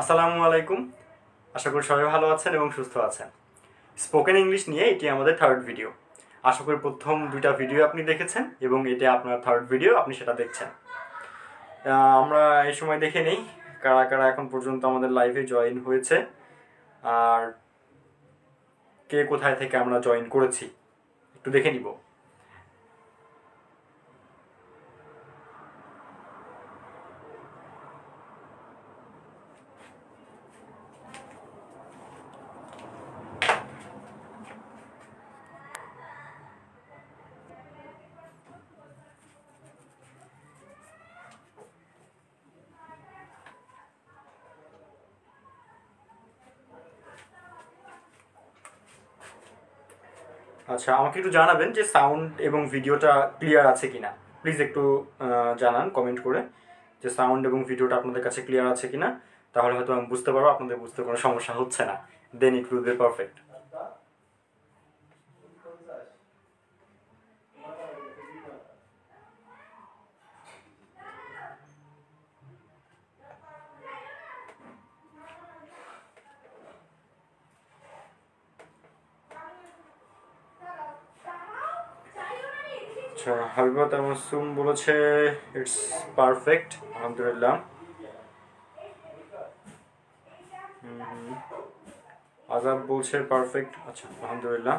আসসালামু আলাইকুম। আশা করি সবাই ভালো আছেন এবং সুস্থ আছেন। স্পোকেন ইংলিশ নিয়ে এটি আমাদের থার্ড ভিডিও। আশা করি প্রথম দুইটা ভিডিও আপনি দেখেছেন এবং এটা আপনার থার্ড ভিডিও, আপনি সেটা দেখছেন। আমরা এই সময় দেখে নেই কারা কারা এখন পর্যন্ত আমাদের লাইভে জয়েন হয়েছে আর কে কোথায় থেকে আমরা জয়েন করেছি একটু দেখে নিব। আচ্ছা, আমাকে একটু জানাবেন যে সাউন্ড এবং ভিডিওটা ক্লিয়ার আছে কিনা। প্লিজ একটু জানান কমেন্ট করে যে সাউন্ড এবং ভিডিওটা আপনাদের কাছে ক্লিয়ার আছে কিনা। তাহলে হয়তো আমি বুঝতে পারবো আপনাদের বুঝতে কোনো সমস্যা হচ্ছে না। দেন ইট উইল বি পারফেক্ট। আচ্ছা, হাবিবা তামাসুম বলেছে ইটস পারফেক্ট, আলহামদুলিল্লাহ। আজাব বলছে পারফেক্ট, আচ্ছা আলহামদুলিল্লাহ।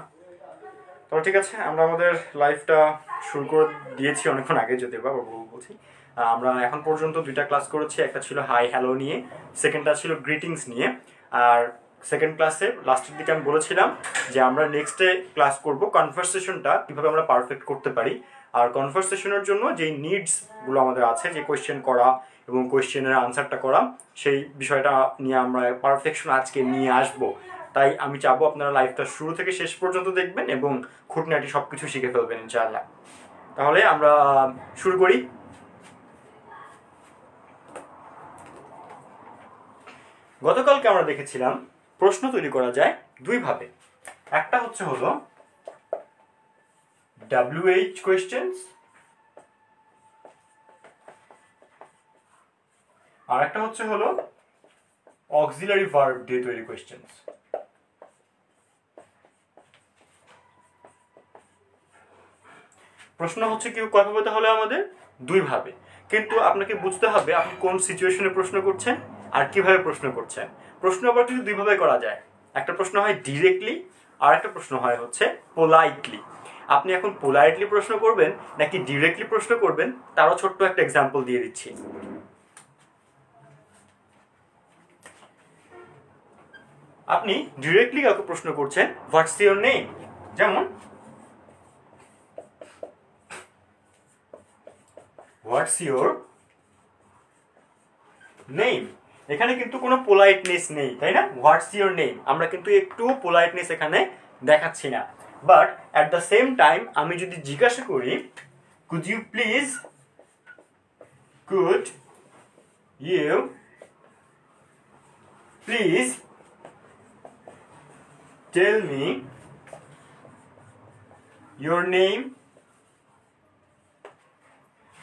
তো ঠিক আছে, আমরা আমাদের লাইভটা শুরু করে দিয়েছি অনেকক্ষণ আগে, যদি বা বলছি। আমরা এখন পর্যন্ত দুইটা ক্লাস করেছি। একটা ছিল হাই হ্যালো নিয়ে, সেকেন্ডটা ছিল গ্রিটিংস নিয়ে। আর সেকেন্ড ক্লাসে লাস্টের দিকে আমি বলেছিলাম যে আমরা নেক্সটে ক্লাস করব কনভারসেশনটা কীভাবে আমরা পারফেক্ট করতে পারি। আর কনভারসেশনের জন্য যেই নিডসগুলো আমাদের আছে, যে কোয়েশ্চেন করা এবং কোয়েশ্চেনের আনসারটা করা, সেই বিষয়টা নিয়ে আমরা পারফেকশন আজকে নিয়ে আসবো। তাই আমি চাবো আপনারা লাইভটা শুরু থেকে শেষ পর্যন্ত দেখবেন এবং খুঁটিনাটি সব কিছু শিখে ফেলবেন ইনশাআল্লাহ। তাহলে আমরা শুরু করি। গতকালকে আমরা দেখেছিলাম প্রশ্ন তৈরি করা যায় দুইভাবে। একটা হলো WH কোয়েশ্চেন্স, আর একটা হলো অক্সিলারি ভার্ব দিয়ে তৈরি কোয়েশ্চেন্স। প্রশ্ন কেউ কয়ভাবে? তাহলে আমাদের দুইভাবে, কিন্তু আপনাকে বুঝতে হবে আপনি কোন সিচুয়েশনে প্রশ্ন করছেন আর কিভাবে প্রশ্ন করছেন। প্রশ্ন আবার কিন্তু দুইভাবে করা যায়। একটা প্রশ্ন হয় ডিরেক্টলি, আর একটা প্রশ্ন হয় পোলাইটলি। আপনি এখন পোলাইটলি প্রশ্ন করবেন নাকি ডিরেক্টলি প্রশ্ন করবেন, তারও ছোট্ট একটা এক্সাম্পল দিয়ে দিচ্ছি। আপনি ডিরেক্টলি কাউকে প্রশ্ন করছেন হোয়াটস ইওর নেম, যেমন হোয়াটস ইওর নেম। এখানে কিন্তু কোনো পোলাইটনেস নেই, তাই না? হোয়াটস ইওর নেম, আমরা কিন্তু একটু পোলাইটনেস এখানে দেখাচ্ছি না। But at the same time আমি যদি জিজ্ঞাসা করি could you please tell me your name,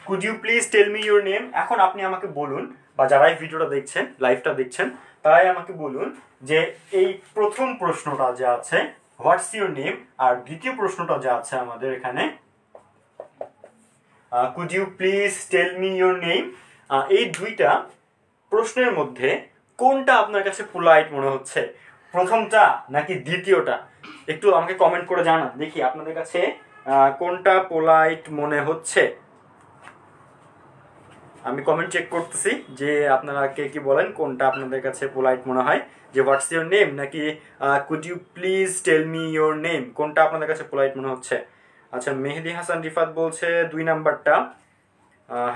could you please tell me your name. এখন আপনি আমাকে বলুন, বা যারাই ভিডিওটা দেখছেন, লাইভটা দেখছেন, তারাই আমাকে বলুন যে এই প্রথম প্রশ্নটা যা আছে হোয়াটস ইউর নেম, আর দ্বিতীয় প্রশ্নটা যা আছে আমাদের এখানে could you please tell me your name, এই দুইটা প্রশ্নের মধ্যে কোনটা আপনার কাছে পোলাইট মনে হচ্ছে, প্রথমটা নাকি দ্বিতীয়টা? একটু আমাকে কমেন্ট করে জানান দেখি আপনাদের কাছে কোনটা পোলাইট মনে হচ্ছে। আমি কমেন্ট চেক করতেছি যে আপনারা কে কি বলেন, কোনটা আপনাদের কাছে পোলাইট মনে হয়, যে হোয়াটস ইওর নেম নাকি could you please tell me your name, কোনটা আপনাদের কাছে পোলাইট মনে হচ্ছে? আচ্ছা, মেহেদি হাসান রিফাত বলছে 2 নাম্বারটা,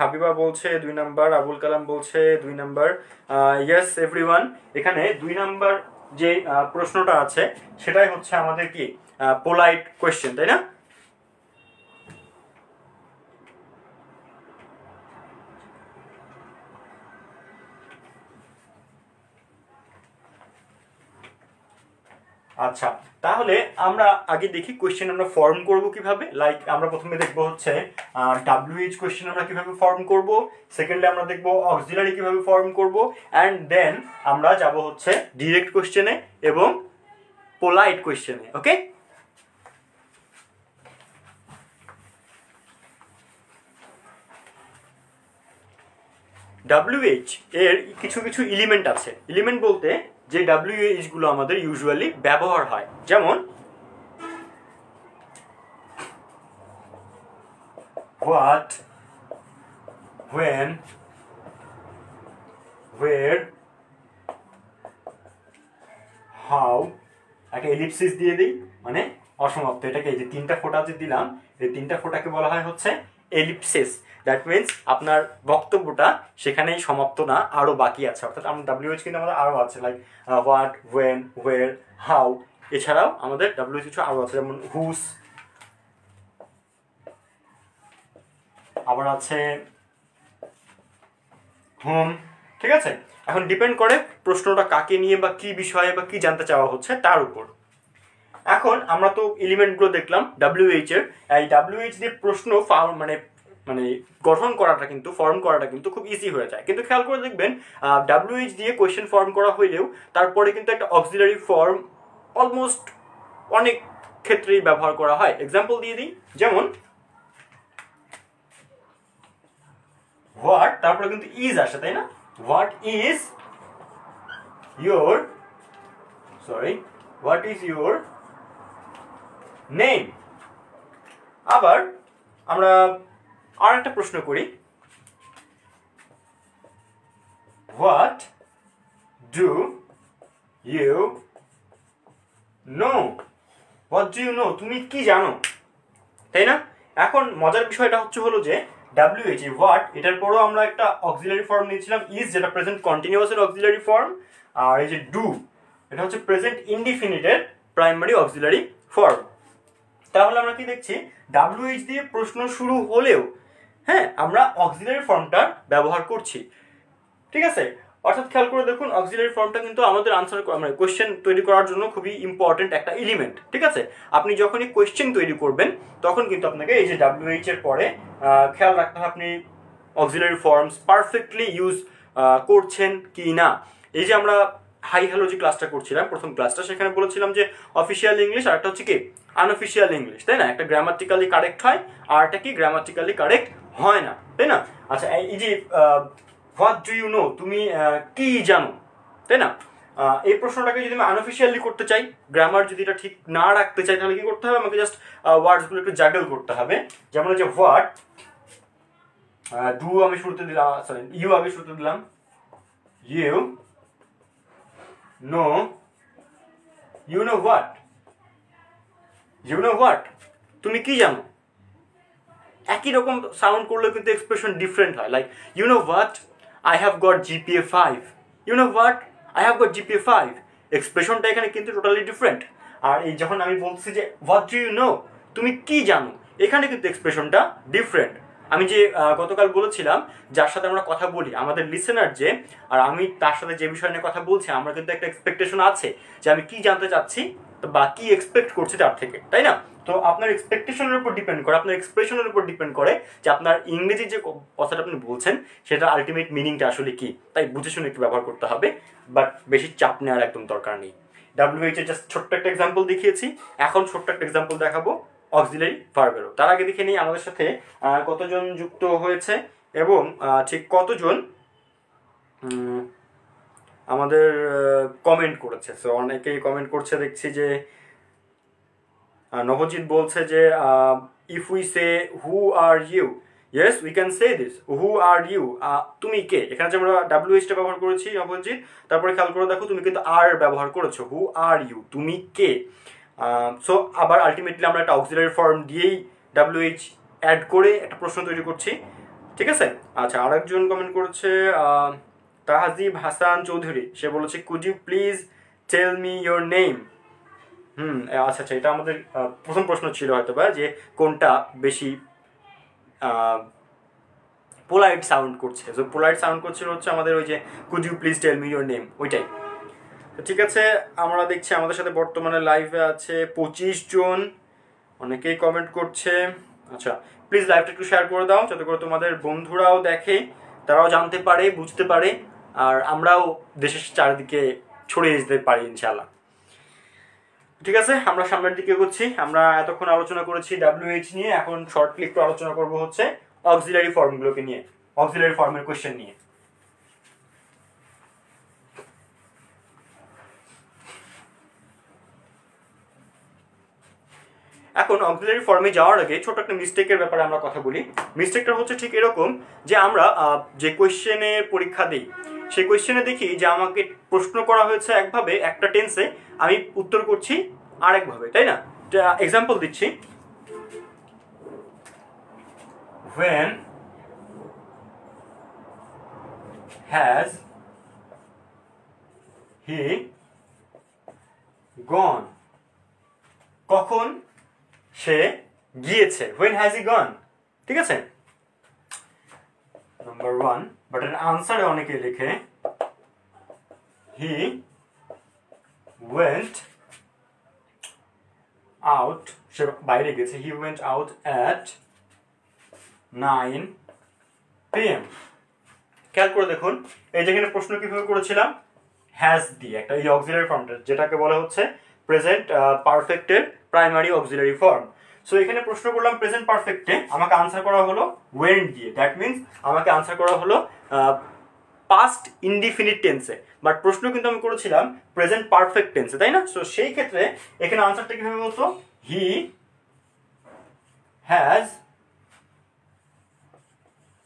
হাবিবা বলছে 2 নাম্বার, আবুল কালাম বলছে 2 নাম্বার। ইয়েস এভরিওয়ান, এখানে 2 নাম্বার যে প্রশ্নটা আছে সেটাই আমাদের কি পোলাইট কোয়েশ্চেন, তাই না? আচ্ছা, তাহলে আমরা আগে দেখি কোয়েশ্চেন আমরা ফর্ম করব কিভাবে। লাইক আমরা প্রথমে দেখব হচ্ছে WH কোয়েশ্চেন আমরা কিভাবে ফর্ম করব, সেকেন্ডলি আমরা দেখব অক্সিলারি কিভাবে ফর্ম করব, অ্যান্ড দেন আমরা যাব হচ্ছে ডিরেক্ট কোয়েশ্চেনে এবং পোলাইট কোয়েশ্চেনে। ওকে, WH এর কিছু কিছু এলিমেন্ট আছে। এলিমেন্ট বলতে যে WH গুলো আমাদের ইউজুয়ালি ব্যবহার হয়, যেমন what, when, where, how, একটা এলিপসিস দিয়ে দিই মানে অসমাপ্ত। এটাকে এই যে তিনটা ফোঁটা যে দিলাম, এই তিনটা ফোঁটাকে বলা হয় হচ্ছে এলিপসিস। দ্যাট মিনস আপনার বক্তব্যটা সেখানেই সমাপ্ত না, আরও বাকি আছে। অর্থাৎ আমরা WH কিন্তু আমাদের আরও আছে, লাইক হোয়াট, ওয়েন, ওয়ের, হাউ। এছাড়াও আমাদের WH কিছু আরও আছে, যেমন হুস, আবার আছে হোম। ঠিক আছে, এখন ডিপেন্ড করে প্রশ্নটা কাকে নিয়ে বা কি বিষয়ে বা কি জানতে চাওয়া হচ্ছে তার উপর। এখন আমরা তো এলিমেন্টগুলো দেখলাম WH এর। এই WH দিয়ে প্রশ্ন মানে মানে গঠন করাটা কিন্তু, ফর্ম করাটা কিন্তু খুব ইজি হয়ে যায়। কিন্তু খেয়াল করে দেখবেন WH দিয়ে কোয়েশ্চেন ফর্ম করা হইলেও তারপরে কিন্তু একটা অক্সিলারি ফর্ম অলমোস্ট অনেক ক্ষেত্রেই ব্যবহার করা হয়। এক্সাম্পল দিয়ে দিই, যেমন হোয়াট, তারপরে কিন্তু ইজ আসে, তাই না? What is your name. আবার আমরা আর একটা প্রশ্ন করি, what do you know. What do you know, তুমি কি জানো, তাই না? এখন মজার বিষয়টা হলো যে WH হোয়াট, এটার পরেও আমরা একটা অক্সিলারি ফর্ম নিয়েছিলাম ইজ, যেটা প্রেজেন্ট কন্টিনিউয়াসের অক্সিলারি ফর্ম। আর এই যে ডু, এটা হচ্ছে প্রেজেন্ট ইনডিফিনিটের প্রাইমারি অক্সিলারি ফর্ম। তাহলে আমরা কি দেখছি, WH দিয়ে প্রশ্ন শুরু হলেও হ্যাঁ আমরা অক্সিলারি ফর্মটা ব্যবহার করছি। ঠিক আছে, অর্থাৎ খেয়াল করে দেখুন অক্সিলারি ফর্মটা কিন্তু আমাদের আনসার মানে কোয়েশ্চেন তৈরি করার জন্য খুবই ইম্পর্টেন্ট একটা এলিমেন্ট। ঠিক আছে, আপনি যখনই কোয়েশ্চেন তৈরি করবেন তখন কিন্তু আপনাকে এই যে WH এর পরে খেয়াল রাখতে হবে আপনি অক্সিলারি ফর্মস পারফেক্টলি ইউজ করছেন কি না। এই যে আমরা হাই হ্যালো যে ক্লাসটা করছিলাম, প্রথম ক্লাসটা, সেখানে বলেছিলাম যে অফিসিয়াল ইংলিশ আর একটা হচ্ছে কি আনঅফিসিয়াল ইংলিশ, তাই না? একটা গ্রামাটিক্যালি কারেক্ট হয় আর একটা কি গ্রামাটিক্যালি কারেক্ট হয় না, তাই না? আচ্ছা, এই যে হোয়াট ডু ইউ নো, তুমি কি জানো, তাই না? এই প্রশ্নটাকে যদি আমি আনঅফিসিয়ালি করতে চাই, গ্রামার যদি এটা ঠিক না রাখতে চাই, তাহলে কি করতে হবে, আমাকে জাস্ট ওয়ার্ডসগুলো একটু জাগল করতে হবে। যেমন যে হোয়াট, ডু আমি শুরুতে দিলাম, সরি ইউ আগে শুরুতে দিলাম, you know, you know what, you know what, তুমি কি জানো। একই রকম সাউন্ড করলেও কিন্তু এক্সপ্রেশন ডিফারেন্ট হয়। Like you know what, I have got GPA 5, you know what, I have got GPA 5, এক্সপ্রেশনটা এখানে কিন্তু টোটালি ডিফারেন্ট। আর এই যখন আমি বলছি যে হোয়াট ডু ইউ নো, তুমি কি জানো, এখানে কিন্তু এক্সপ্রেশনটা ডিফারেন্ট। আমি যে গতকাল বলেছিলাম যার সাথে আমরা কথা বলি, আমাদের লিসেনার যে, আর আমি তার সাথে যে বিষয় নিয়ে কথা বলছি, আমরা কিন্তু একটা এক্সপেকটেশন আছে যে আমি কি জানতে চাচ্ছি বা কি এক্সপেক্ট করছি তার থেকে, তাই না? তো আপনার এক্সপেকটেশনের উপর ডিপেন্ড করে, আপনার এক্সপ্রেশনের উপর ডিপেন্ড করে যে আপনার ইংরেজি যে কথাটা আপনি বলছেন সেটা আলটিমেট মিনিংটা আসলে কি। তাই বুঝে শুনে একটু ব্যবহার করতে হবে, বাট বেশি চাপ নেওয়ার একদম দরকার নেই। WH এর জাস্ট ছোট্ট একটা এক্সাম্পল দেখিয়েছি, এখন ছোট্ট একটা এক্সাম্পল দেখাবো অক্সিলারি ভার্বেরও। তার আগে দেখে নিই আমাদের সাথে কতজন যুক্ত হয়েছে এবং ঠিক কতজন আমাদের কমেন্ট করেছে। সো অনেকেই কমেন্ট করছে দেখছি যে নবজিৎ বলছে যে if we say who are you, yes we can say this, who are you, তুমি কে। এখানে যে আমরা WH টা ব্যবহার করেছি নবজিৎ, তারপরে খেয়াল করে দেখো তুমি কিন্তু আর ব্যবহার করেছো, হু আর ইউ, তুমি কে। সো আবার আলটিমেটলি আমরা একটা অক্সিলারি ফর্ম দিয়েই WH অ্যাড করে একটা প্রশ্ন তৈরি করছি। ঠিক আছে, আচ্ছা আরেকজন কমেন্ট করেছে তাহাজিব হাসান চৌধুরী, সে বলেছে could you please tell me your name. আচ্ছা আচ্ছা, এটা আমাদের প্রথম প্রশ্ন ছিল হয়তো বা, যে কোনটা বেশি পোলাইট সাউন্ড করছে। সো পোলাইট সাউন্ড করছিল হচ্ছে আমাদের ওই যে could you please tell me your name, ওইটাই। তো ঠিক আছে, আমরা দেখছি আমাদের সাথে বর্তমানে লাইভে আছে 25 জন, অনেকেই কমেন্ট করছে। আচ্ছা, প্লিজ লাইভটা একটু শেয়ার করে দাও যাতে করে তোমাদের বন্ধুরাও দেখে, তারাও জানতে পারে, বুঝতে পারে, আর আমরাও দেশের চারিদিকে ছড়িয়ে যেতে পারি ইনশাআল্লাহ। ঠিক আছে, আমরা সামনের দিকে এগোচ্ছি। আমরা এতক্ষণ আলোচনা করেছি WH নিয়ে, এখন শর্টলি একটু আলোচনা করব হচ্ছে অক্সিলারি ফর্মগুলোকে নিয়ে, অক্সিলারি ফর্মের কোশ্চেন নিয়ে। এখন অক্সিলারি ফর্মে যাওয়ার আগে ছোট একটা মিস্টেকের ব্যাপারে আমরা কথা বলি। মিস্টেকটা হচ্ছে ঠিক এরকম যে আমরা যে কোয়েশ্চেনে পরীক্ষা দিই সেই কোয়েশ্চেনে দেখি যে আমাকে প্রশ্ন করা হয়েছে একভাবে একটা টেন্সে, আমি উত্তর করছি আরেকভাবে, তাই না? এক্সাম্পল দিচ্ছি, when has he gone, কখন সে গিয়েছে, when has he gone, ঠিক আছে? নাম্বার 1, বাট এর আনসারে অনেকে লিখে he went out, সে বাইরে গেছে, he went out at 9 PM। খেয়াল করে দেখুন, এই যেখানে প্রশ্ন কিভাবে করেছিলাম, হ্যাজ দিয়ে একটা এই অক্সিলারি ফর্মটা, যেটাকে বলা হচ্ছে প্রেজেন্ট পারফেক্টের প্রাইমারি অক্সিলারি ফর্ম। সো এখানে প্রশ্ন করলাম প্রেজেন্ট পারফেক্টে, আমাকে আনসার করা হলো ওয়েন দিয়ে, দ্যাট মিনস আমাকে আনসার করা হলো পাস্ট ইনডিফিনিট টেন্সে, বাট প্রশ্ন কিন্তু আমি করেছিলাম প্রেজেন্ট পারফেক্ট টেন্সে, তাই না? সো সেই ক্ষেত্রে এখানে আনসারটা কিভাবে হতো, he has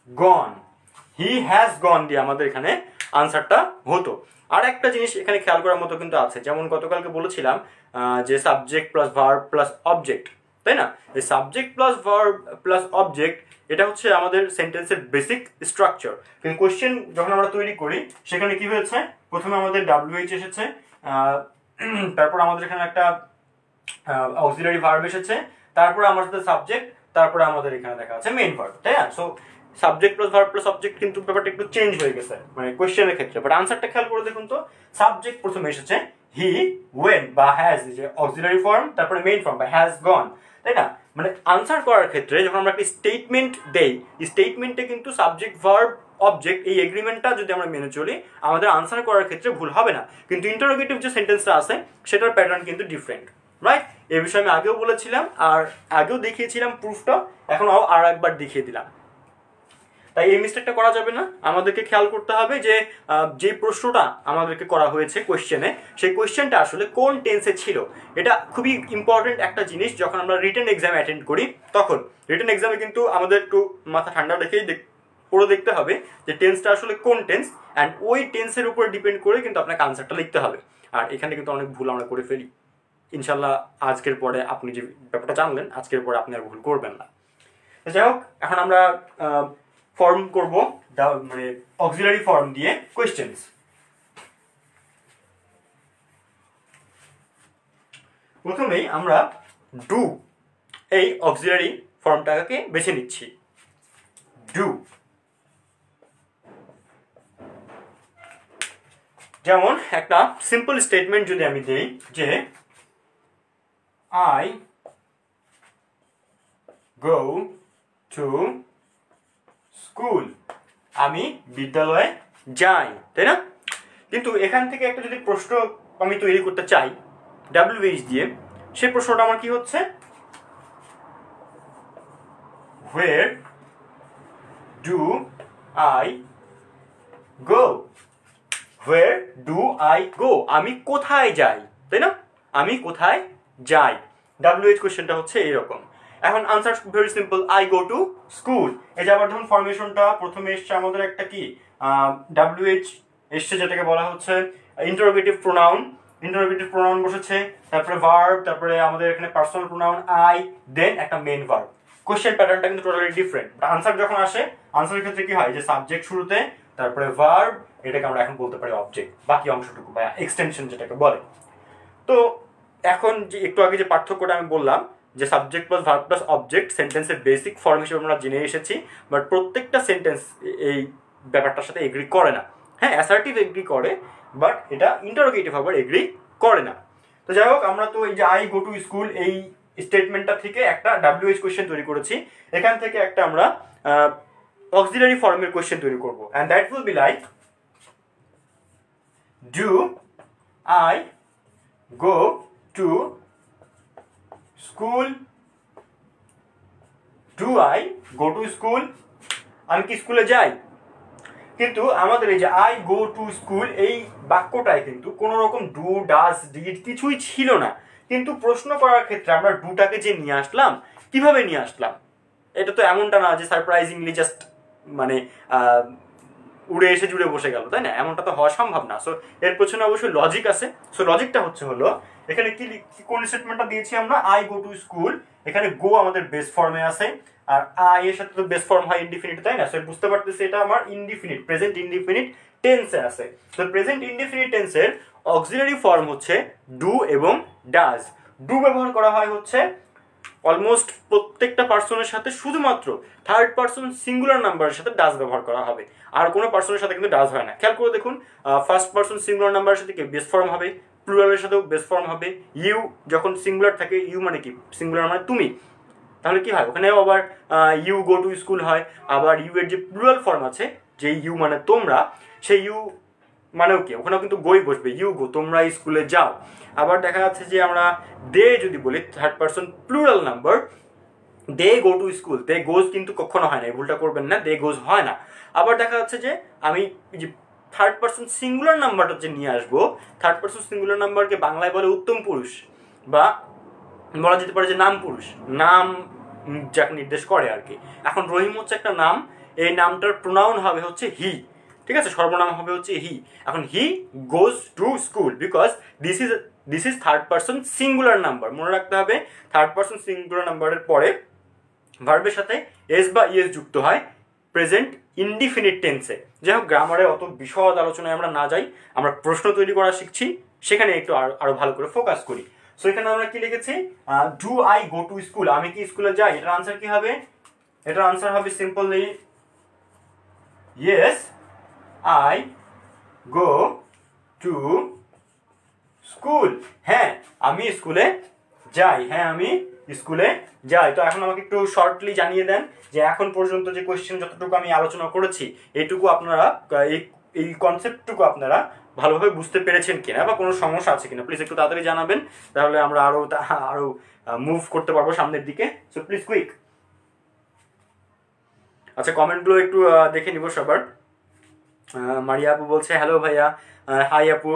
gone, he has gone দিয়ে আমাদের এখানে আনসারটা হতো। আর একটা জিনিস এখানে খেয়াল করার মতো কিন্তু আছে, যেমন গতকালকে বলেছিলাম যে subject plus verb plus object, তাই না? এই subject plus verb plus object এটা হচ্ছে আমাদের সেন্টেন্সের বেসিক স্ট্রাকচার। কিন্তু কোয়েশ্চেন যখন আমরা তৈরি করি সেখানে কি হয়েছে, প্রথমে আমাদের WH এসেছে, তারপর আমাদের এখানে একটা অক্সিলারি ভার্ব এসেছে, তারপরে আমার সাথে সাবজেক্ট, তারপরে আমাদের এখানে দেখা আছে মেইন ভার্ব, তাই না? So subject plus verb plus object কিন্তু ব্যাপারটা একটু চেঞ্জ হয়ে গেছে মানে কোয়েশ্চেনের ক্ষেত্রে, বাট আনসারটা খেয়াল করে দেখুন তো, সাবজেক্ট প্রথমে এসেছে হি ওয়েন বা হ্যাজ, যে অক্সিলারি ফর্ম, তারপরে মেইন ফর্ম বা হ্যাজ গন, তাই না? মানে আনসার করার ক্ষেত্রে যখন আমরা একটা স্টেটমেন্ট দেই, স্টেটমেন্টে কিন্তু সাবজেক্ট ভার্ব অবজেক্ট এই এগ্রিমেন্টটা যদি আমরা মেনে চলি, আমাদের আনসার করার ক্ষেত্রে ভুল হবে না। কিন্তু ইন্টারোগেটিভ যে সেন্টেন্সটা আছে সেটার প্যাটার্ন কিন্তু ডিফারেন্ট, রাইট? এই বিষয়ে আমি আগেও বলেছিলাম, আর আগেও দেখিয়েছিলাম প্রুফটা, এখন আর একবার দেখিয়ে দিলাম। তাই এই মিস্টেকটা করা যাবে না, আমাদেরকে খেয়াল করতে হবে যে যে প্রশ্নটা আমাদেরকে করা হয়েছে কোয়েশ্চেনে, সেই কোয়েশ্চেনটা আসলে কোন টেন্সে ছিল। এটা খুবই ইম্পর্টেন্ট একটা জিনিস, যখন আমরা রিটেন এক্সাম অ্যাটেন্ড করি তখন রিটেন এক্সামে কিন্তু আমাদের একটু মাথা ঠান্ডা রেখেই পড়ে দেখতে হবে যে টেন্সটা আসলে কোন টেন্স, অ্যান্ড ওই টেন্সের উপর ডিপেন্ড করে কিন্তু আপনাকে আনসারটা লিখতে হবে। আর এখানে কিন্তু অনেক ভুল আমরা করে ফেলি। ইনশাল্লাহ আজকের পরে আপনি যে ব্যাপারটা জানলেন, আজকের পরে আপনি আর ভুল করবেন না। যাই হোক, এখন আমরা ফর্ম করব, মানে অক্সিলারি ফর্ম দিয়ে কোয়েশ্চেন্স। প্রথমেই আমরা ডু এই অক্সিলারি ফর্মটাকে বেছে নিচ্ছি। ডু, যেমন একটা সিম্পল স্টেটমেন্ট যদি আমি দিই যে আই গো টু স্কুল, আমি বিদ্যালয়ে যাই, তাই না? কিন্তু এখান থেকে একটা যদি প্রশ্ন আমি তৈরি করতে চাই WH দিয়ে, সেই প্রশ্নটা আমার কি হচ্ছে, where do I go, where do I go, আমি কোথায় যাই, তাই না? আমি কোথায় যাই, WH কোশ্চেনটা হচ্ছে এইরকম। এখন answer very simple, I go to school. এই যে আবার ধরুন ফরমেশনটা প্রথমে এসছে আমাদের একটা কি WH এসছে, যেটাকে বলা হচ্ছে ইন্টারোগেটিভ প্রোনাউন, ইন্টারোগেটিভ প্রোনাউন বসেছে, তারপরে ভার্ব, তারপরে আমাদের এখানে পার্সোনাল প্রোনাউন আই, দেন একটা মেইন ভার্ব। কোশ্চেন প্যাটার্নটা কিন্তু টোটালি ডিফারেন্ট। আনসার যখন আসে, আনসারের ক্ষেত্রে কি হয় যে সাবজেক্ট শুরুতে, তারপরে ভার্ব, এটাকে আমরা এখন বলতে পারি অবজেক্ট, বাকি অংশটুকু বা এক্সটেনশন যেটাকে বলে। তো এখন যে একটু আগে যে পার্থক্যটা আমি বললাম যে subject plus verb plus object সেন্টেন্সের বেসিক ফর্ম হিসেবে আমরা জেনে এসেছি, বাট প্রত্যেকটা সেন্টেন্স এই ব্যাপারটার সাথে এগ্রি করে না। হ্যাঁ, অ্যাসার্টিভ এগ্রি করে, বাট এটা ইন্টারোগেটিভ ভার্ব এগ্রি করে না। তো যাই হোক, আমরা তো এই যে আই গো টু স্কুল এই স্টেটমেন্টটা থেকে একটা WH কোয়েশ্চেন তৈরি করেছি, এখান থেকে একটা আমরা অক্সিলারি ফর্মের কোয়েশ্চেন তৈরি করব, and that will be like do I go to school, do I go to school, আমি কি স্কুলে যাই? কিন্তু আমাদের এই যে আই গো টু স্কুল এই বাক্যটায় কিন্তু কোনো রকম ডু ডাজ ডিড কিছুই ছিল না, কিন্তু প্রশ্ন করার ক্ষেত্রে আমরা ডুটাকে যে নিয়ে আসলাম, কিভাবে নিয়ে আসলাম? এটা তো এমনটা না যে সারপ্রাইজিংলি জাস্ট মানে উড়ে এসে জুড়ে বসে গেল, তাই না? এমনটা তো হওয়া সম্ভব না। সো এর পেছনে অবশ্যই লজিক আছে। সো লজিকটা হলো এখানে কি কোন স্টেটমেন্টটা দিয়েছি আমরা, আই গো টু স্কুল, এখানে গো আমাদের বেস ফর্মে আছে, আর আই এর সাথে তো বেস ফর্ম হয় ইনডিফিনিট, তাই না? সো বুঝতে পারতেছি এটা আমার ইনডিফিনিট, প্রেজেন্ট ইনডিফিনিট টেন্সে আছে। তো প্রেজেন্ট ইনডিফিনিট টেন্সের অক্সিলারি ফর্ম হচ্ছে ডু এবং ডাজ। ডু ব্যবহার করা হয় হচ্ছে অলমোস্ট প্রত্যেকটা পার্সনের সাথে, শুধুমাত্র থার্ড পার্সন সিঙ্গুলার নাম্বারের সাথে ডাজ ব্যবহার করা হবে, আর কোনো পার্সনের সাথে কিন্তু ডাজ হয় না। খেয়াল করে দেখুন, ফার্স্ট পার্সন সিঙ্গুলার নাম্বারের সাথে কি বেস ফর্ম হবে, প্লুরালের সাথেও বেস ফর্ম হবে। ইউ যখন সিঙ্গুলার থাকে, ইউ মানে কি সিঙ্গুলার মানে তুমি, তাহলে কি হয় ওখানেও আবার ইউ গো টু স্কুল হয়। আবার ইউ এর যে প্লুরাল ফর্ম আছে, যে ইউ মানে তোমরা, সেই ইউ মানেও কি ওখানেও কিন্তু গোই বসবে, ইউ গো, তোমরা স্কুলে যাও। আবার দেখা যাচ্ছে যে আমরা দে যদি বলি, third person plural number, they go to school, they goes কিন্তু কখনো হয় না, এই ভুলটা করবেন না, দে গোজ হয় না। আবার দেখা যাচ্ছে যে আমি যে থার্ড পার্সন সিঙ্গুলার নাম্বারটা যে নিয়ে আসবো, থার্ড পার্সন সিঙ্গুলার নাম্বারকে বাংলায় বলে উত্তম পুরুষ, বা বলা যেতে পারে যে নাম পুরুষ, নাম যাকে নির্দেশ করে আর কি। এখন রহিম হচ্ছে একটা নাম, এই নামটার প্রোনাউন হবে হচ্ছে হি, ঠিক আছে, সর্বনাম হবে হচ্ছে হি। এখন he goes to school because this is third person singular number. মনে রাখতে হবে, থার্ড পার্সন সিঙ্গুলার নাম্বারের পরে ভার্বের সাথে এস বা ইএস যুক্ত হয় প্রেজেন্ট ইনডিফিনিট টেন্সে। যাই হোক, গ্রামারে অত বিশদ আলোচনায় আমরা না যাই, আমরা প্রশ্ন তৈরি করা শিখছি, সেখানে একটু আরো ভালো করে ফোকাস করি। সো এখানে আমরা কি লিখেছি, do I go to school, আমি কি স্কুলে যাই? এটার আনসার কি হবে? এটার আনসার হবে simply yes I go to school. হ্যাঁ, আমি স্কুলে যাই, হ্যাঁ আমি স্কুলে যাই। তো এখন আমাকে একটু শর্টলি জানিয়ে দেন যে এখন পর্যন্ত যে কোয়েশ্চেন যতটুকু আমি আলোচনা করেছি, এইটুকু আপনারা এই কনসেপ্টটুকু আপনারা ভালোভাবে বুঝতে পেরেছেন কিনা, বা কোনো সমস্যা আছে কিনা, প্লিজ একটু তাড়াতাড়ি জানাবেন, তাহলে আমরা আরো মুভ করতে পারবো সামনের দিকে। So please quick. আচ্ছা, কমেন্টগুলো একটু দেখে নিব সবার। মারিয়া আপু বলছে হ্যালো ভাইয়া, হাই আপু।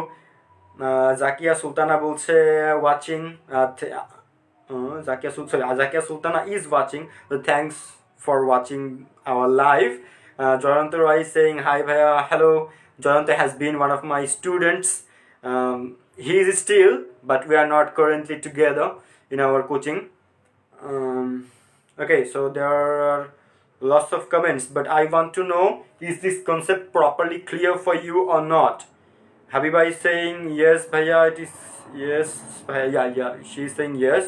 জাকিয়া সুলতানা বলছে watching, Zakia Sultana is watching, thanks for watching our live. Jayanta Roy saying hi ভাইয়া, hello. Jayanta has been one of my students. He is still, but we are not currently together in our coaching. Okay, so there are lots of comments, but I want to know, is this concept properly clear for you or not? Habiba is saying yes bhaiya, it is yes bhaiya, yeah, she is saying yes.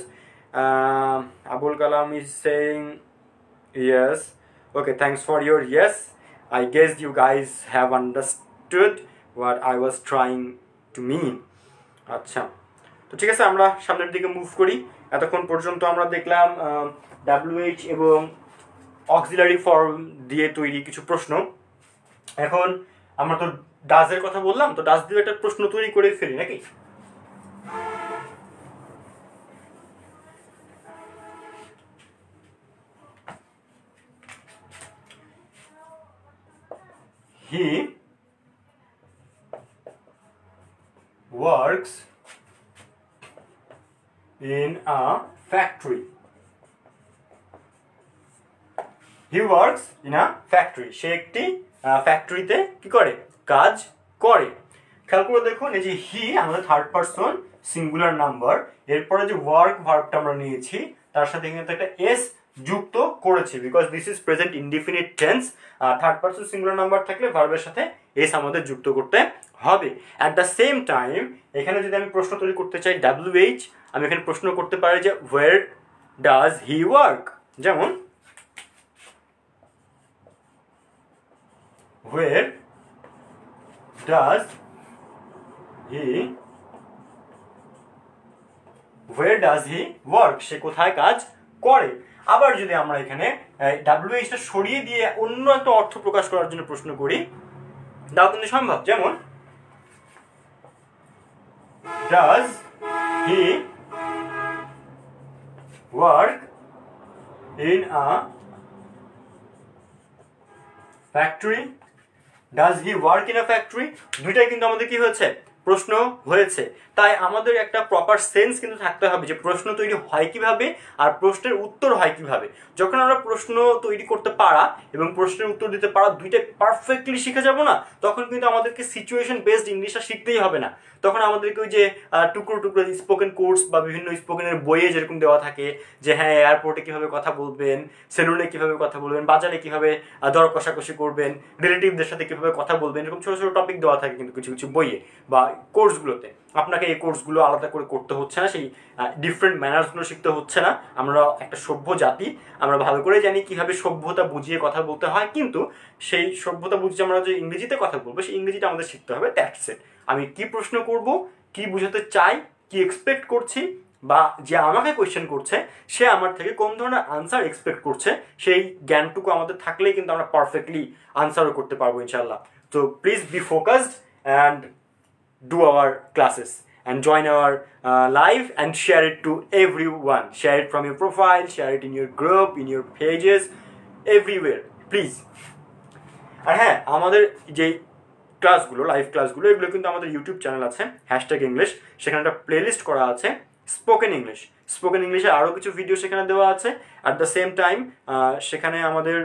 Abul Kalam is saying yes. Okay, thanks for your yes. I guess you guys have understood what I was trying to mean. আচ্ছা, তো ঠিক আছে, আমরা সামনের দিকে move করি। এতক্ষণ পর্যন্ত আমরা দেখলাম WH এবং অক্সিলারি ফর্ম দিয়ে তৈরি কিছু প্রশ্ন। এখন আমরা তো ডাজের কথা বললাম, তো ডাজ দিয়ে একটা প্রশ্ন তৈরি করে ফেলি নাকি? He works in a factory. He works in a factory. সে একটি ফ্যাক্টরিতে কি করে? কাজ করে। খেয়াল করে দেখুন, এই যে হি আমাদের থার্ড পারসন সিঙ্গুলার নাম্বার, এরপরে যে ওয়ার্ক ভার্বটা আমরা নিয়েছি তার সাথে কিন্তু একটা এস যুক্ত করেছি, because this is present indefinite tense. Third person singular number থাকলে ভার্বের সাথে এস আমাদের যুক্ত করতে হবে। অ্যাট দ্য সেম টাইম এখানে যদি আমি প্রশ্ন তৈরি করতে চাই WH, আমি এখানে প্রশ্ন করতে পারি যে ওয়ার ডাজ হি ওয়ার্ক, যেমন where does he where does he work, সে কোথায় কাজ করে। আবার যদি আমরা এখানে WH টা সরিয়ে দিয়ে অন্য একটা অর্থ প্রকাশ করার জন্য প্রশ্ন করি তাও কিন্তু সম্ভব। যেমন does he work in a factory, does he work in a factory, দুইটাই কিন্তু আমাদের কি হয়েছে, প্রশ্ন হয়েছে। তাই আমাদের একটা প্রপার সেন্স কিন্তু থাকতে হবে যে প্রশ্ন তৈরি হয় কিভাবে আর প্রশ্নের উত্তর হয় কিভাবে। যখন আমরা প্রশ্ন তৈরি করতে পারা এবং প্রশ্নের উত্তর দিতে পারা দুইটা পারফেক্টলি শিখে যাব না, তখন কিন্তু আমাদেরকে সিচুয়েশন বেসড ইংলিশটা শিখতেই হবে না। তখন আমাদেরকে ওই যে টুকরো টুকরো স্পোকেন কোর্স বা বিভিন্ন স্পোকেনের বইয়ে যেরকম দেওয়া থাকে যে হ্যাঁ এয়ারপোর্টে কিভাবে কথা বলবেন, সেলুনে কিভাবে কথা বলবেন, বাজারে কিভাবে দর কষাকষি করবেন, রিলেটিভদের সাথে কিভাবে কথা বলবেন, এরকম ছোট ছোট টপিক দেওয়া থাকে কিন্তু কিছু কিছু বইয়ে বা কোর্সগুলোতে। আপনাকে এই কোর্সগুলো আলাদা করে করতে হচ্ছে না, সেই ডিফারেন্ট ম্যানার্সগুলো শিখতে হচ্ছে না। আমরা একটা সভ্য জাতি, আমরা ভালো করে জানি কিভাবে সভ্যতা বুঝিয়ে কথা বলতে হয়, কিন্তু সেই সভ্যতা বুঝিয়ে আমরা যে ইংরেজিতে কথা বলবো সেই ইংরেজিটা আমাদের শিখতে হবে। That's it. আমি কি প্রশ্ন করব, কি বুঝাতে চাই, কি এক্সপেক্ট করছি, বা যে আমাকে কোয়েশ্চেন করছে সে আমার থেকে কোন ধরনের আনসার এক্সপেক্ট করছে, সেই জ্ঞানটুকু আমাদের থাকলেই কিন্তু আমরা পারফেক্টলি আনসারও করতে পারবো ইনশাআল্লাহ। তো please be focused and do our classes and join our live and share it to everyone. Share it from your profile, share it in your group, in your pages, everywhere, please. আর হ্যাঁ, আমাদের যে ক্লাসগুলো, live ক্লাসগুলো, এগুলো কিন্তু আমাদের YouTube channel আছে #English, সেখানে একটা প্লেলিস্ট করা আছে স্পোকেন ইংলিশ। স্পোকেন ইংলিশের আরও কিছু ভিডিও সেখানে দেওয়া আছে। অ্যাট দ্য সেম টাইম সেখানে আমাদের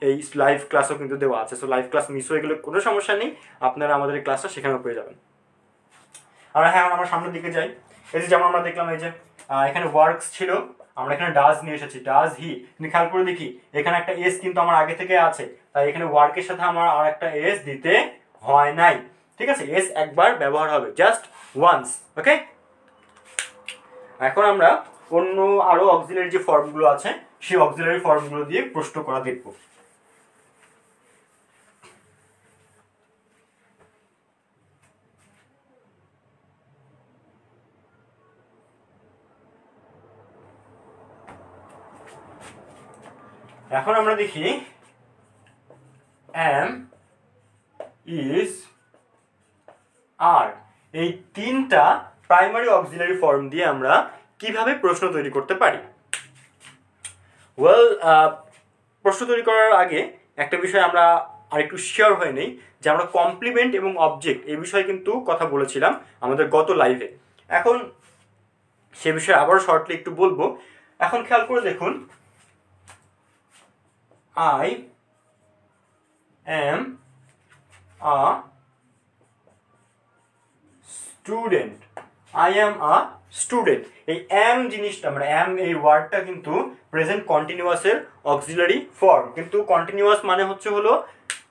এই লাইভ ক্লাসও কিন্তু দেওয়া আছে। সো লাইভ ক্লাস মিস হয়ে গেলে কোনো সমস্যা নেই, আপনারা আমাদের এই ক্লাসটা সেখানেও পেয়ে যাবেন। আর হ্যাঁ, আমরা সামনের দিকে যাই। এই যে যেমন আমরা দেখলাম এই যে এখানে ওয়ার্কস ছিল, আমরা এখানে ডাজ নিয়ে এসেছি, ডাজ হি। কিন্তু খেয়াল করে দেখি এখানে একটা এস কিন্তু আমার আগে থেকে আছে, তাই এখানে ওয়ার্কের সাথে আমার আর একটা এস দিতে হয় নাই। ঠিক আছে, এস একবার ব্যবহার হবে, জাস্ট ওয়ান্স। ওকে, এখন আমরা অন্য আরো অক্সিলারি যে ফর্মগুলো আছে সেই অক্সিলারি ফর্মগুলো দিয়ে প্রশ্ন করা দেখব। এখন আমরা দেখি am, is, are, এই তিনটা প্রাইমারি অক্সিলারি ফর্ম দিয়ে আমরা কিভাবে প্রশ্ন তৈরি করতে পারি। ওয়েল, প্রশ্ন তৈরি করার আগে একটা বিষয় আমরা আরেকটু শিওর হয়ে নেই যে আমরা কমপ্লিমেন্ট এবং অবজেক্ট এই বিষয়ে কিন্তু কথা বলেছিলাম আমাদের গত লাইভে। এখন সে বিষয়ে আবার শর্টলি একটু বলবো। এখন খেয়াল করে দেখুন, I am a student, I am a student। এই am জিনিসটা, মানে am এই ওয়ার্ডটা কিন্তু প্রেজেন্ট কন্টিনিউয়াসের অক্সিলারি ফর্ম। কিন্তু কন্টিনিউয়াস মানে হচ্ছে হলো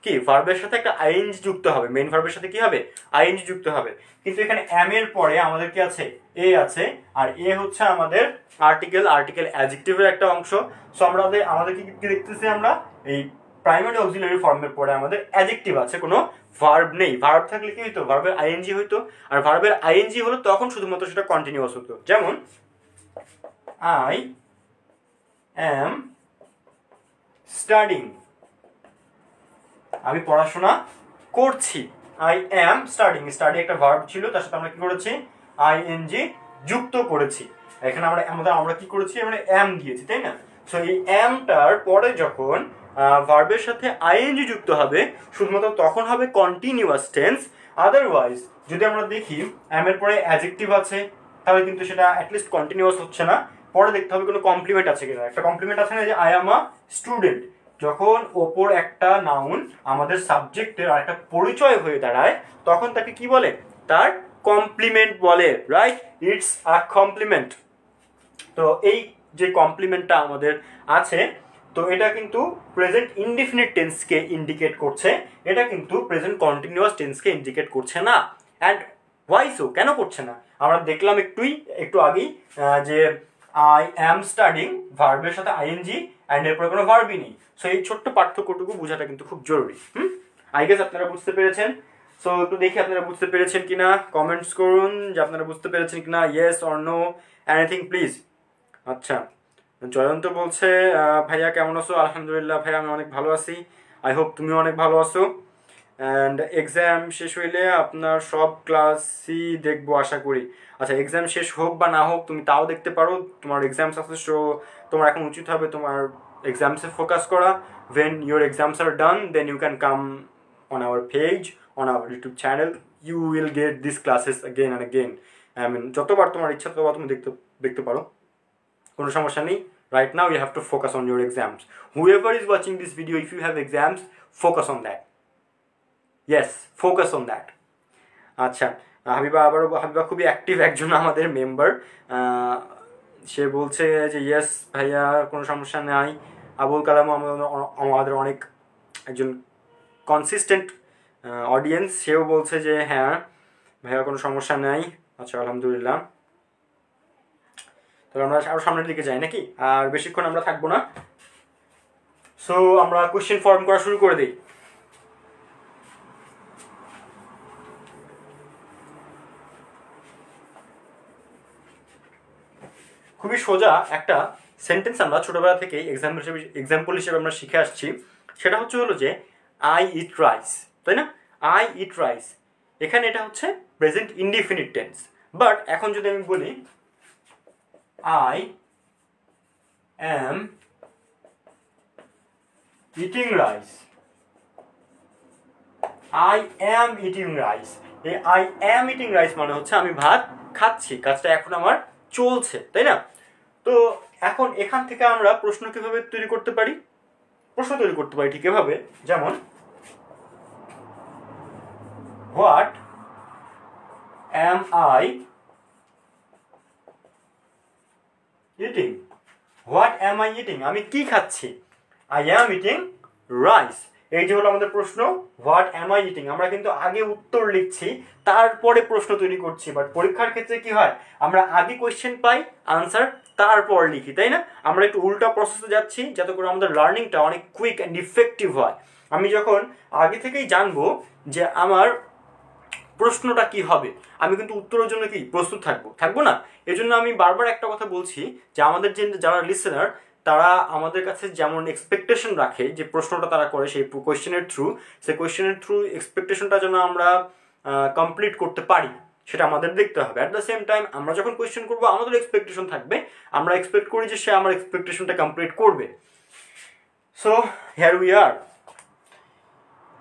কি, ভার্বের সাথে একটা আইএনজি যুক্ত হবে, মেইন ভার্বের সাথে কি হবে, আইএনজি যুক্ত হবে। কিন্তু এখানে am এর পরে আমাদের কি আছে, এ আছে, আর এ হচ্ছে আমাদের আর্টিকেল অ্যাডজেক্টিভের একটা অংশ। সো আমাদের কি দেখতেছি, আমরা এই প্রাইমারি অক্সিলারি ফর্মের পরে আমাদের অ্যাডজেক্টিভ আছে, কোনো ভার্ব নেই। ভার্ব থাকলে কি হইতো, ভার্বের আইএনজি হইতো, আর ভার্বের আইএনজি হলো তখন শুধুমাত্র সেটা কন্টিনিউয়াস হতো। যেমন I am studying, আমি পড়াশোনা করছি। I am studying, স্টাডি একটা ভার্ব ছিল, তার সাথে আমরা কি করেছি, আইএনজি যুক্ত করেছি। এখানে আমরা কি করেছি, আমরা am দিয়েছি, তাই না? সো এই আমটার পরে যখন ভার্বের সাথে আইএনজি যুক্ত হবে শুধুমাত্র তখন হবে কন্টিনিউয়াস টেন্স। আদারওয়াইজ যদি আমরা দেখি am এর পরে অ্যাডজেক্টিভ আছে, তাহলে কিন্তু সেটা অ্যাটলিস্ট কন্টিনিউয়াস হচ্ছে না। পরে দেখতে হবে কোনো কমপ্লিমেন্ট আছে কিনা। একটা কমপ্লিমেন্ট আছে না, যে I am a student, যখন ওপর একটা নাউন আমাদের সাবজেক্টের আর একটা পরিচয় হয়ে দাঁড়ায় তখন তাকে কি বলে, তার কমপ্লিমেন্ট বলে, রাইট? It's a complement. তো এই যে কমপ্লিমেন্টটা আমাদের আছে, তো এটা কিন্তু প্রেজেন্ট ইনডিফিনিট টেন্সকে ইন্ডিকেট করছে, এটা কিন্তু প্রেজেন্ট কন্টিনিউয়াস টেন্সকে ইন্ডিকেট করছে না। অ্যান্ড হোয়াই সো, কেন করছে না? আমরা দেখলাম একটু আগেই যে I am studying, ভার্বের সাথে আইএনজি অ্যান্ড এরপরে কোনো ভার্বই নেই। সো এই ছোট্ট পার্থক্যটুকু বোঝাটা কিন্তু খুব জরুরি। আই গেস আপনারা বুঝতে পেরেছেন। সো একটু দেখি আপনারা বুঝতে পেরেছেন কিনা, কমেন্টস করুন যে আপনারা বুঝতে পেরেছেন কিনা, yes or no, anything please. আচ্ছা, জয়ন্ত বলছে ভাইয়া কেমন আছো? আলহামদুলিল্লাহ ভাইয়া আমি অনেক ভালো আছি, আই হোপ তুমিও অনেক ভালো আছো। অ্যান্ড এক্সাম শেষ হইলে আপনার সব ক্লাসই দেখবো আশা করি। আচ্ছা, এক্সাম শেষ হোক বা না হোক তুমি তাও দেখতে পারো, তোমার এক্সাম সাকসেস, তোমার এখন উচিত হবে তোমার এক্সামসে ফোকাস করা। when your exams are done then you can come on our page, on our YouTube channel, you will get these classes again and again. I mean যতবার তোমার ইচ্ছা ততবার তুমি দেখতে পারো, কোনো সমস্যা নেই। right now you have to focus on your exams. Whoever is watching this video, if you have exams, focus on that. Yes, focus on that. আচ্ছা, হাবিবা খুবই অ্যাক্টিভ একজন আমাদের মেম্বার, সে বলছে যে ইয়েস ভাইয়া কোনো সমস্যা নাই। আবুল কালাম আমাদের অনেক একজন কনসিস্টেন্ট অডিয়েন্স, সেও বলছে যে হ্যাঁ ভাইয়া কোনো সমস্যা নাই। আচ্ছা আলহামদুলিল্লাহ, তাহলে আমরা আরও সামনের দিকে যাই নাকি, আর বেশিক্ষণ আমরা থাকবো না। সো আমরা কোয়েশ্চেন ফর্ম করা শুরু করে দিই। খুবই সোজা একটা সেন্টেন্স আমরা ছোটবেলা থেকেই এক্সাম্পল হিসেবে আমরা শিখে আসছি, সেটা হলো যে আই ইট রাইস, তাই না? আই ইট রাইস, এখানে এটা হচ্ছে প্রেজেন্ট ইনডিফিনিট টেন্স। বাট এখন যদি আমি বলি I am eating rice, I am eating rice, এই আই অ্যাম ইটিং রাইস মানে হচ্ছে আমি ভাত খাচ্ছি, কাজটা এখন আমার চলছে, তাই না? তো এখন এখান থেকে আমরা প্রশ্ন কিভাবে তৈরি করতে পারি? প্রশ্ন তৈরি করতে পারি ঠিক এভাবে, যেমন what am I eating, what am I eating, আমি কি খাচ্ছি? আই অ্যাম ইটিং রাইস, এই যে হলো আমাদের প্রশ্ন, হোয়াট অ্যাম আই ইটিং। আমরা কিন্তু আগে উত্তর লিখছি তারপরে প্রশ্ন তৈরি করছি, বাট পরীক্ষার ক্ষেত্রে কি হয়, আমরা আগে কোয়েশ্চেন পাই, আনসার তারপর লিখি, তাই না? আমরা একটু উল্টা প্রসেসে যাচ্ছি যাতে করে আমাদের লার্নিংটা অনেক কুইক অ্যান্ড ইফেক্টিভ হয়। আমি যখন আগে থেকেই জানবো যে আমার প্রশ্নটা কি হবে, আমি কিন্তু উত্তরের জন্য কি প্রস্তুত থাকবো না। এজন্য আমি বারবার একটা কথা বলছি যে আমাদের যারা লিসেনার, তারা আমাদের কাছে যেমন এক্সপেকটেশন রাখে যে প্রশ্নটা তারা করে সেই কোয়েশ্চেনের থ্রু এক্সপেকটেশনটা যেন আমরা কমপ্লিট করতে পারি, সেটা আমাদের দেখতে হবে। অ্যাট দ্য সেম টাইম আমরা যখন কোয়েশ্চেন করবো আমাদের এক্সপেকটেশন থাকবে, আমরা এক্সপেক্ট করি যে সে আমার এক্সপেকটেশনটা কমপ্লিট করবে। So here we are,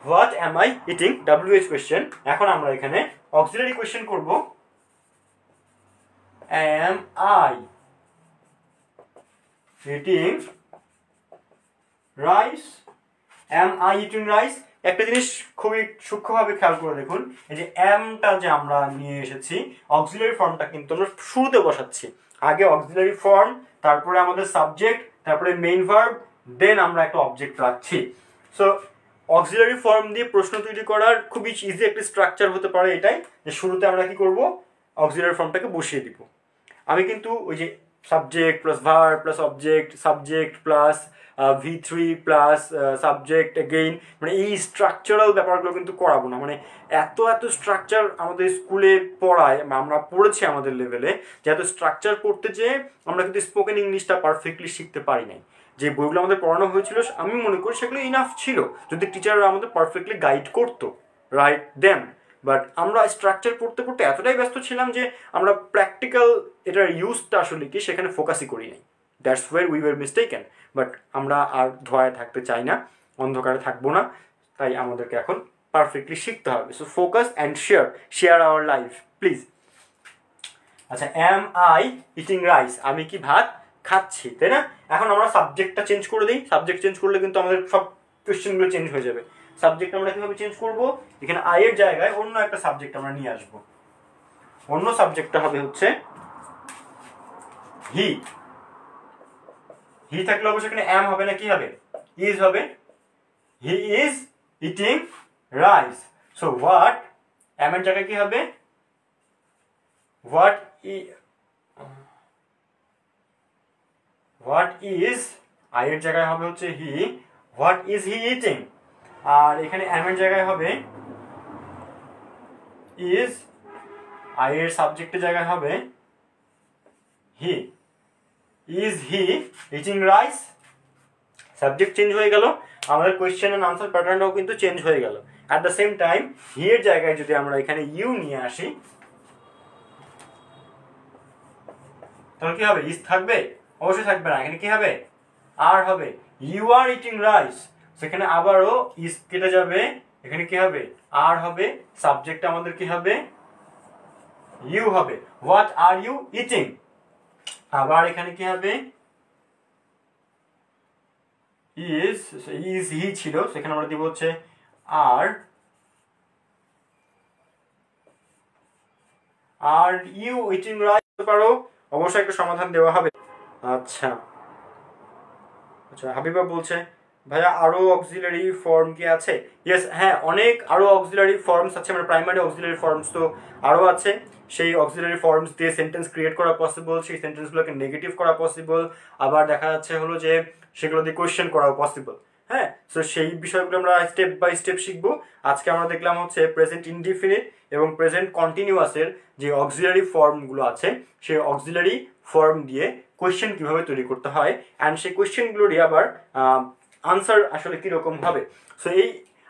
what am I eating, WH question. এখন আমরা এখানে অক্সিলারি কোয়েশ্চেন করব, am I eating rice, am I eating rice. একটা জিনিস খুবই সূক্ষ্মভাবে খেয়াল করে দেখুন, এই যে অ্যামটা যে আমরা নিয়ে এসেছি, অক্সিলারি ফর্মটা কিন্তু আমরা শুরুতে বসাচ্ছি। আগে অক্সিলারি ফর্ম, তারপরে আমাদের সাবজেক্ট, তারপরে মেইন ভার্ব, দেন আমরা একটা অবজেক্ট রাখছি। সো অক্সিলারি ফর্ম দিয়ে প্রশ্ন তৈরি করার খুবই ইজি একটা স্ট্রাকচার হতে পারে এটাই, যে শুরুতে আমরা কি করব, অক্সিলারি ফর্মটাকে বসিয়ে দিব। আমি কিন্তু ওই যে subject plus verb plus subject plus V3 plus subject again, মানে এই স্ট্রাকচারাল ব্যাপারগুলো কিন্তু করাবো না। মানে এত স্ট্রাকচার আমাদের স্কুলে পড়ায়, আমরা পড়েছি আমাদের লেভেলে, যে এত স্ট্রাকচার পড়তে যেয়ে আমরা কিন্তু স্পোকেন ইংলিশটা পারফেক্টলি শিখতে পারি নাই। যে বইগুলো আমাদের পড়ানো হয়েছিল আমি মনে করি সেগুলো ইনাফ ছিল, যদি টিচাররা আমাদের পারফেক্টলি গাইড করতো, রাইট দেন। বাট আমরা স্ট্রাকচার পড়তে এতটাই ব্যস্ত ছিলাম যে আমরা প্র্যাকটিক্যাল এটার ইউজটা আসলে কি সেখানে ফোকাসই করি নাই। That's where we were mistaken. But আমরা আর ধোয়ায় থাকতে চাই না, অন্ধকারে থাকবো না, তাই আমাদেরকে এখন পারফেক্টলি শিখতে হবে। So focus and share our life please. আচ্ছা, অ্যাম আই ইটিং রাইস, আমি কি ভাত খাচ্ছি, তাই না? এখন আমরা সাবজেক্টটা চেঞ্জ করে দিই। সাবজেক্ট চেঞ্জ করলে কিন্তু আমাদের সব কোয়েশ্চেনগুলো চেঞ্জ হয়ে যাবে। সাবজেক্ট আমরা কিভাবে চেঞ্জ করব, এখানে আই এর জায়গায় অন্য একটা সাবজেক্ট আমরা নিয়ে আসবো। অন্য সাবজেক্টটা হবে হচ্ছে হি। হি থাকলে অবশ্যই এখানে অ্যাম হবে না, কি হবে, ইজ হবে। He is eating rice. So what, am এর জায়গায় কি হবে, হোয়াট ইজ, আই এর জায়গায় হবে হচ্ছে হি, হোয়াট ইজ হি ইটিং। আর এখানে অ্যাম এর জায়গায় হবে ইজ, আই এর সাবজেক্টের জায়গায় হবে he. Is he eating rice, subject change হয়ে গেল, আমাদের কোয়েশ্চেন এন্ড আনসার প্যাটার্নটাও কিন্তু চেঞ্জ হয়ে গেল। At the same time he এর জায়গায় যদি আমরা এখানে ইউ নিয়ে আসি তাহলে কি হবে? ইজ থাকবে? অবশ্যই থাকবে না, এখানে কি হবে? আর হবে। ইউ আর ইটিং রাইস, সেখানে আবারও ইজ কেটে যাবে, এখানে কি হবে? আর হবে, সাবজেক্ট আমাদের কি হবে? ইউ হবে। হোয়াট আর ইউ ইটিং, আবার এখানে কি হবে? ইজ, ইজ হি ছিল, সেখানে আমরা দিব হচ্ছে আর ইউ ইটিং রাইস পারো, অবশ্যই একটা সমাধান দেওয়া হবে। আচ্ছা আচ্ছা, হাবিবা বলছে ভাইয়া আরো অক্সিলারি ফর্ম কি আছে? ইয়েস, হ্যাঁ, অনেক আরো অক্সিলারি ফর্মস আছে, মানে প্রাইমারি অক্সিলারি ফর্মস তো আরো আছে। সেই অক্সিলারি ফর্মস দিয়ে সেন্টেন্স ক্রিয়েট করা পসিবল, সেই সেন্টেন্সগুলোকে নেগেটিভ করা পসিবল, আবার দেখা যাচ্ছে হলো যে সেগুলো দিয়ে কোয়েশ্চেন করাও পসিবল। হ্যাঁ, সো সেই বিষয়গুলো আমরা স্টেপ বাই স্টেপ শিখবো। আজকে আমরা দেখলাম হচ্ছে প্রেজেন্ট ইনডিফিনিট এবং প্রেজেন্ট কন্টিনিউয়াসের যে অক্সিলারি ফর্মগুলো আছে, সেই অক্সিলারি ফর্ম দিয়ে কোয়েশ্চেন কিভাবে তৈরি করতে হয়, অ্যান্ড সেই কোয়েশ্চেনগুলোরই আবার আনসার আসলে কীরকম হবে। সো এই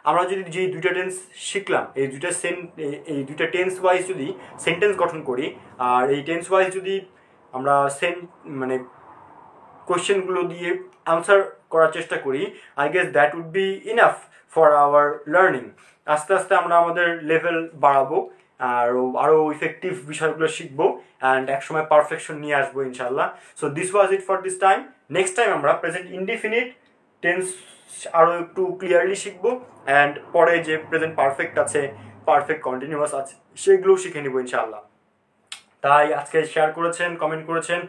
আমরা যদি যে দুইটা টেন্স শিখলাম, এই দুইটা টেন্স ওয়াইজ যদি সেন্টেন্স গঠন করি, আর এই টেন্স ওয়াইজ যদি আমরা মানে কোয়েশ্চেনগুলো দিয়ে আনসার করার চেষ্টা করি, I guess that would be enough for our learning. আস্তে আস্তে আমরা আমাদের লেভেল বাড়াবো, আর আরও ইফেক্টিভ বিষয়গুলো শিখবো, অ্যান্ড একসময় পারফেকশন নিয়ে আসবো ইনশাল্লাহ। So this was it for this time. Next time আমরা প্রেজেন্ট ইনডিফিনিট টেন্স আরও একটু ক্লিয়ারলি শিখবো, অ্যান্ড পরে যে প্রেজেন্ট পারফেক্ট আছে, পারফেক্ট কন্টিনিউয়াস আছে, সেগুলোও শিখে নিব ইনশাল্লাহ। তাই আজকে শেয়ার করেছেন, কমেন্ট করেছেন,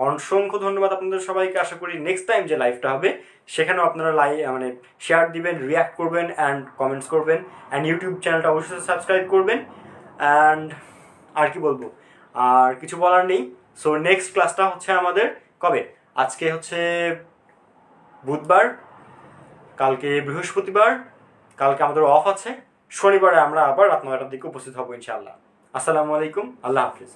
অসংখ্য ধন্যবাদ আপনাদের সবাইকে। আশা করি নেক্সট টাইম যে লাইভটা হবে সেখানেও আপনারা মানে শেয়ার দিবেন, রিয়াক্ট করবেন, অ্যান্ড কমেন্টস করবেন, অ্যান্ড ইউটিউব চ্যানেলটা অবশ্যই সাবস্ক্রাইব করবেন। অ্যান্ড আর কি বলবো, আর কিছু বলার নেই। সো নেক্সট ক্লাসটা হচ্ছে আমাদের কবে? আজকে হচ্ছে বুধবার, কালকে বৃহস্পতিবার, কালকে আমাদের অফ আছে, শনিবারে আমরা আবার রাত 9টার দিকে উপস্থিত হবো ইনশাআল্লাহ। আসসালামু আলাইকুম, আল্লাহ হাফিজ।